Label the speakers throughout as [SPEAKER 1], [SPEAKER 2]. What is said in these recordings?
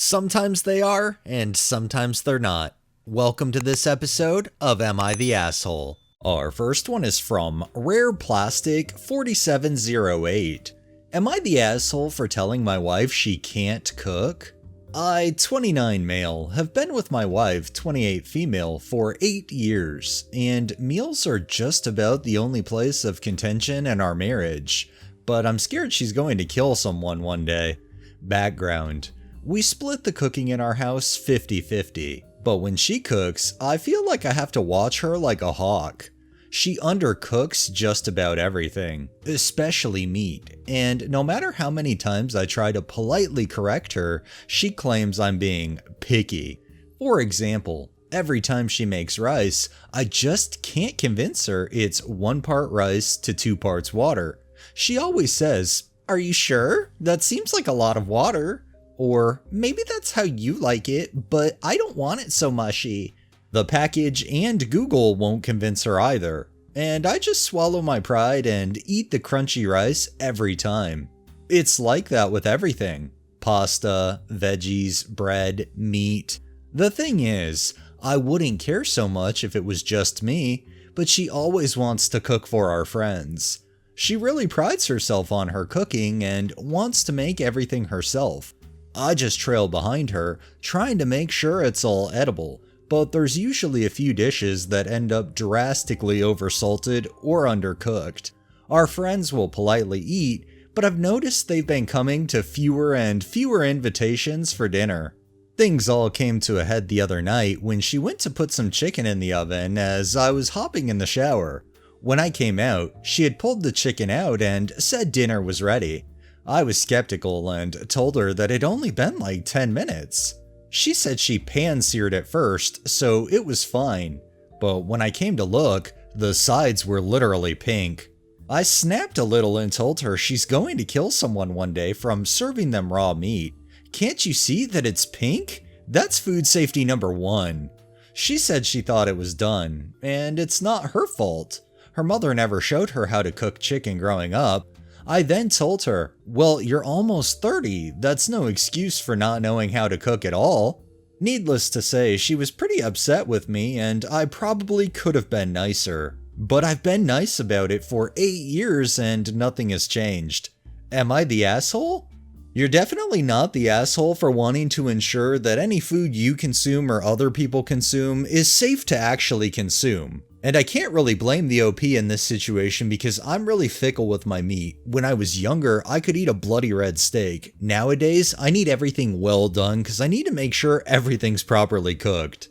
[SPEAKER 1] Sometimes they are, and sometimes they're not. Welcome to this episode of Am I the Asshole? Our first one is from Rare Plastic 4708. Am I the asshole for telling my wife she can't cook? I, 29 male, have been with my wife, 28 female, for 8 years, and meals are just about the only place of contention in our marriage, but I'm scared she's going to kill someone one day. Background: we split the cooking in our house 50-50, but when she cooks, I feel like I have to watch her like a hawk. She undercooks just about everything, especially meat, and no matter how many times I try to politely correct her, she claims I'm being picky. For example, every time she makes rice, I just can't convince her it's 1 part rice to 2 parts water. She always says, "Are you sure? That seems like a lot of water." Or, "Maybe that's how you like it, but I don't want it so mushy." The package and Google won't convince her either, and I just swallow my pride and eat the crunchy rice every time. It's like that with everything: pasta, veggies, bread, meat. The thing is, I wouldn't care so much if it was just me, but she always wants to cook for our friends. She really prides herself on her cooking and wants to make everything herself. I just trail behind her, trying to make sure it's all edible, but there's usually a few dishes that end up drastically oversalted or undercooked. Our friends will politely eat, but I've noticed they've been coming to fewer and fewer invitations for dinner. Things all came to a head the other night when she went to put some chicken in the oven as I was hopping in the shower. When I came out, she had pulled the chicken out and said dinner was ready. I was skeptical and told her that it'd only been like 10 minutes. She said she pan-seared it first, so it was fine. But when I came to look, the sides were literally pink. I snapped a little and told her she's going to kill someone one day from serving them raw meat. "Can't you see that it's pink? That's food safety number 1. She said she thought it was done, and it's not her fault. Her mother never showed her how to cook chicken growing up. I then told her, "Well, you're almost 30, that's no excuse for not knowing how to cook at all." Needless to say, she was pretty upset with me, and I probably could have been nicer. But I've been nice about it for 8 years and nothing has changed. Am I the asshole? You're definitely not the asshole for wanting to ensure that any food you consume or other people consume is safe to actually consume. And I can't really blame the OP in this situation because I'm really fickle with my meat. When I was younger, I could eat a bloody red steak. Nowadays, I need everything well done because I need to make sure everything's properly cooked.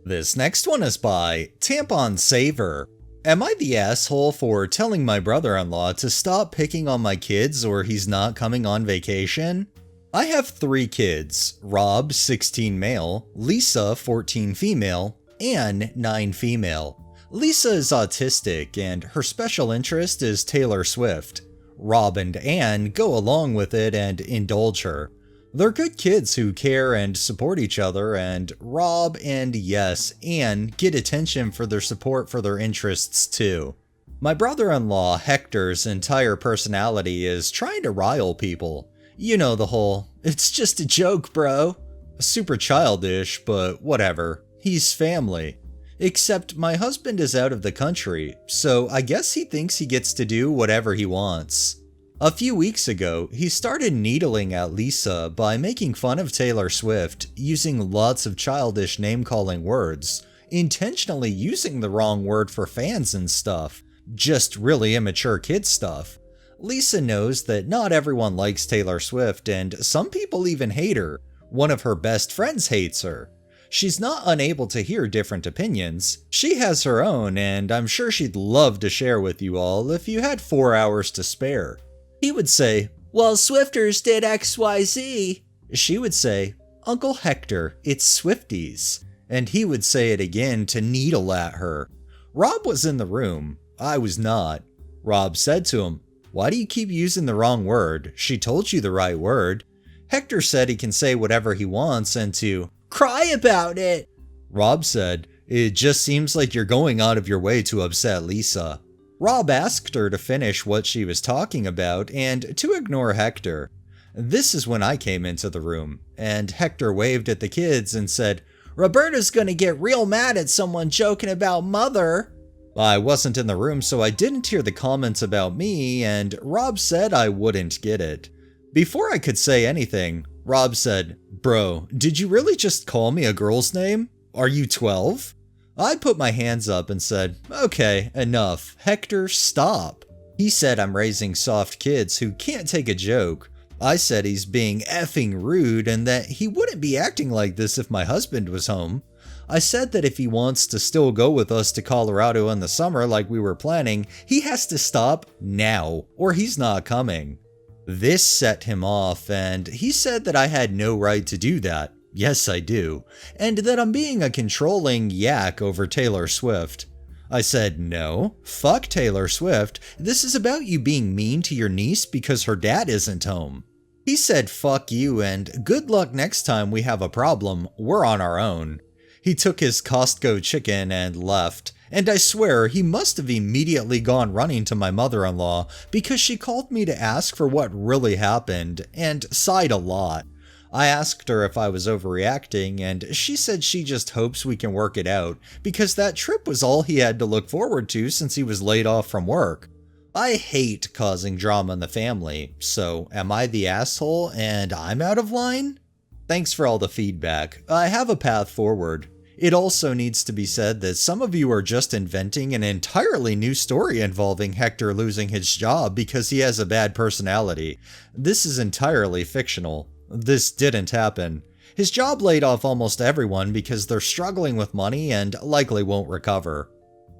[SPEAKER 1] This next one is by Tampon Saver. Am I the asshole for telling my brother-in-law to stop picking on my kids or he's not coming on vacation? I have 3 kids: Rob, 16 male, Lisa, 14 female, Anne, 9 female. Lisa is autistic, and her special interest is Taylor Swift. Rob and Anne go along with it and indulge her. They're good kids who care and support each other, and Rob and, yes, Anne get attention for their support for their interests too. My brother-in-law Hector's entire personality is trying to rile people. You know the whole, "It's just a joke, bro." Super childish, but whatever. He's family. Except my husband is out of the country, so I guess he thinks he gets to do whatever he wants. A few weeks ago, he started needling at Lisa by making fun of Taylor Swift, using lots of childish name-calling words, intentionally using the wrong word for fans and stuff. Just really immature kid stuff. Lisa knows that not everyone likes Taylor Swift, and some people even hate her. One of her best friends hates her. She's not unable to hear different opinions. She has her own, and I'm sure she'd love to share with you all if you had 4 hours to spare. He would say, "Well, Swifters did XYZ." She would say, "Uncle Hector, it's Swifties." And he would say it again to needle at her. Rob was in the room. I was not. Rob said to him, "Why do you keep using the wrong word? She told you the right word." Hector said he can say whatever he wants and to cry about it. Rob said, "It just seems like you're going out of your way to upset Lisa." Rob asked her to finish what she was talking about and to ignore Hector. This is when I came into the room, and Hector waved at the kids and said, "Roberta's gonna get real mad at someone joking about mother." I wasn't in the room, so I didn't hear the comments about me, and Rob said I wouldn't get it. Before I could say anything, Rob said, "Bro, did you really just call me a girl's name? Are you 12? I put my hands up and said, "Okay, enough. Hector, stop." He said I'm raising soft kids who can't take a joke. I said he's being effing rude and that he wouldn't be acting like this if my husband was home. I said that if he wants to still go with us to Colorado in the summer like we were planning, he has to stop now, or he's not coming. This set him off, and he said that I had no right to do that. Yes, I do. And that I'm being a controlling yak over Taylor Swift. I said, no, fuck Taylor Swift. This is about you being mean to your niece because her dad isn't home. He said, fuck you, and good luck next time we have a problem. We're on our own. He took his Costco chicken and left. And I swear he must have immediately gone running to my mother-in-law because she called me to ask for what really happened and sighed a lot. I asked her if I was overreacting, and she said she just hopes we can work it out because that trip was all he had to look forward to since he was laid off from work. I hate causing drama in the family, so am I the asshole and I'm out of line? Thanks for all the feedback. I have a path forward. It also needs to be said that some of you are just inventing an entirely new story involving Hector losing his job because he has a bad personality. This is entirely fictional. This didn't happen. His job laid off almost everyone because they're struggling with money and likely won't recover.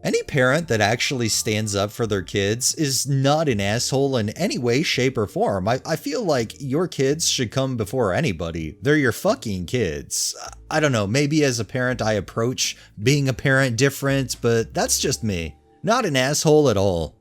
[SPEAKER 1] Any parent that actually stands up for their kids is not an asshole in any way, shape, or form. I feel like your kids should come before anybody. They're your fucking kids. I don't know, maybe as a parent I approach being a parent different, but that's just me. Not an asshole at all.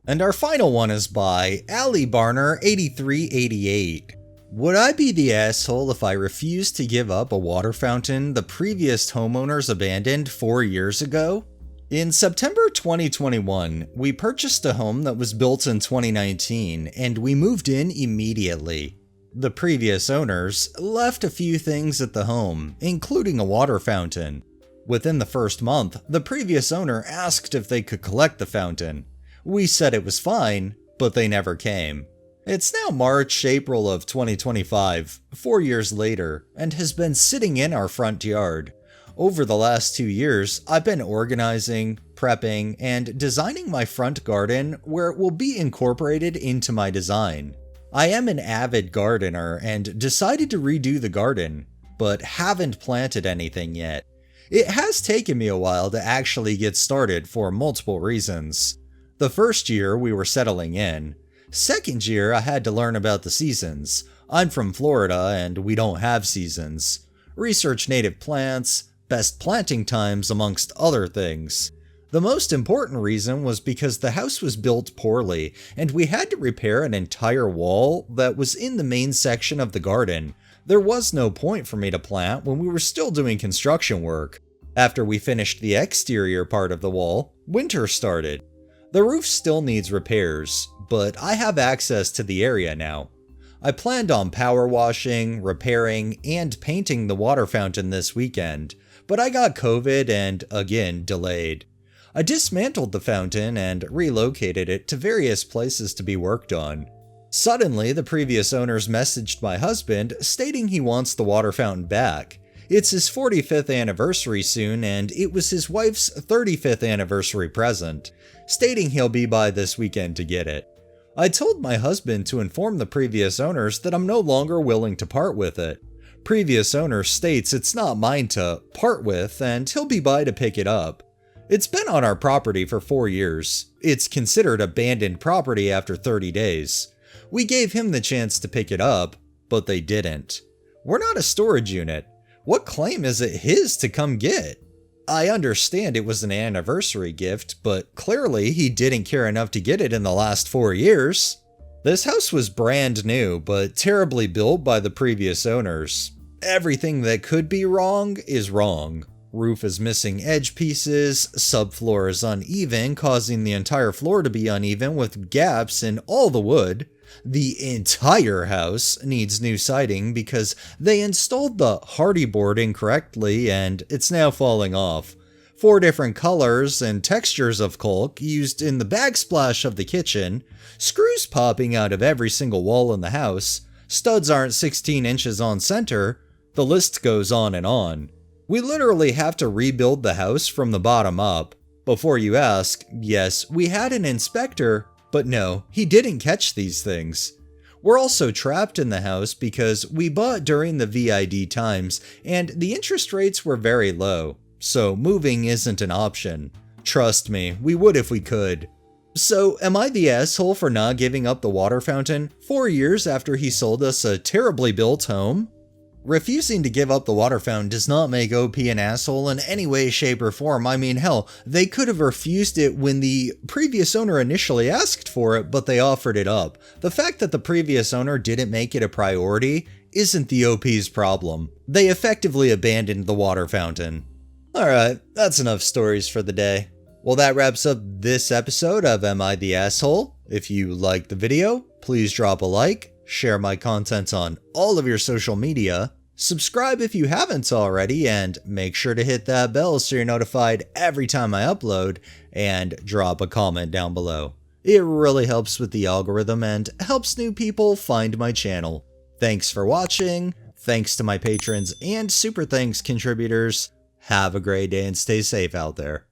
[SPEAKER 1] And our final one is by Ali Barner 8388. Would I be the asshole if I refused to give up a water fountain the previous homeowners abandoned 4 years ago? In September 2021, we purchased a home that was built in 2019, and we moved in immediately. The previous owners left a few things at the home, including a water fountain. Within the first month, the previous owner asked if they could collect the fountain. We said it was fine, but they never came. It's now March, April of 2025, 4 years later, and has been sitting in our front yard. Over the last 2 years, I've been organizing, prepping, and designing my front garden where it will be incorporated into my design. I am an avid gardener and decided to redo the garden, but haven't planted anything yet. It has taken me a while to actually get started for multiple reasons. The first year we were settling in. Second year I had to learn about the seasons. I'm from Florida and we don't have seasons. Research native plants, best planting times, amongst other things. The most important reason was because the house was built poorly, and we had to repair an entire wall that was in the main section of the garden. There was no point for me to plant when we were still doing construction work. After we finished the exterior part of the wall, winter started. The roof still needs repairs, but I have access to the area now. I planned on power washing, repairing, and painting the water fountain this weekend, but I got COVID and, again, delayed. I dismantled the fountain and relocated it to various places to be worked on. Suddenly, the previous owners messaged my husband stating he wants the water fountain back. It's his 45th anniversary soon, and it was his wife's 35th anniversary present, stating he'll be by this weekend to get it. I told my husband to inform the previous owners that I'm no longer willing to part with it. Previous owner states it's not mine to part with, and he'll be by to pick it up. It's been on our property for 4 years. It's considered abandoned property after 30 days. We gave him the chance to pick it up, but they didn't. We're not a storage unit. What claim is it his to come get? I understand it was an anniversary gift, but clearly he didn't care enough to get it in the last 4 years. This house was brand new, but terribly built by the previous owners. Everything that could be wrong is wrong. Roof is missing edge pieces, subfloor is uneven, causing the entire floor to be uneven with gaps in all the wood. The entire house needs new siding because they installed the hardy board incorrectly and it's now falling off. 4 different colors and textures of caulk used in the backsplash of the kitchen, screws popping out of every single wall in the house, studs aren't 16 inches on center, the list goes on and on. We literally have to rebuild the house from the bottom up. Before you ask, yes, we had an inspector, but no, he didn't catch these things. We're also trapped in the house because we bought during the VID times and the interest rates were very low, so moving isn't an option. Trust me, we would if we could. So, am I the asshole for not giving up the water fountain 4 years after he sold us a terribly built home? Refusing to give up the water fountain does not make OP an asshole in any way, shape, or form. I mean, hell, they could have refused it when the previous owner initially asked for it, but they offered it up. The fact that the previous owner didn't make it a priority isn't the OP's problem. They effectively abandoned the water fountain. Alright, that's enough stories for the day. Well, that wraps up this episode of Am I the Asshole? If you liked the video, please drop a like, share my content on all of your social media, subscribe if you haven't already, and make sure to hit that bell so you're notified every time I upload, and drop a comment down below. It really helps with the algorithm and helps new people find my channel. Thanks for watching, thanks to my patrons and super thanks contributors. Have a great day and stay safe out there.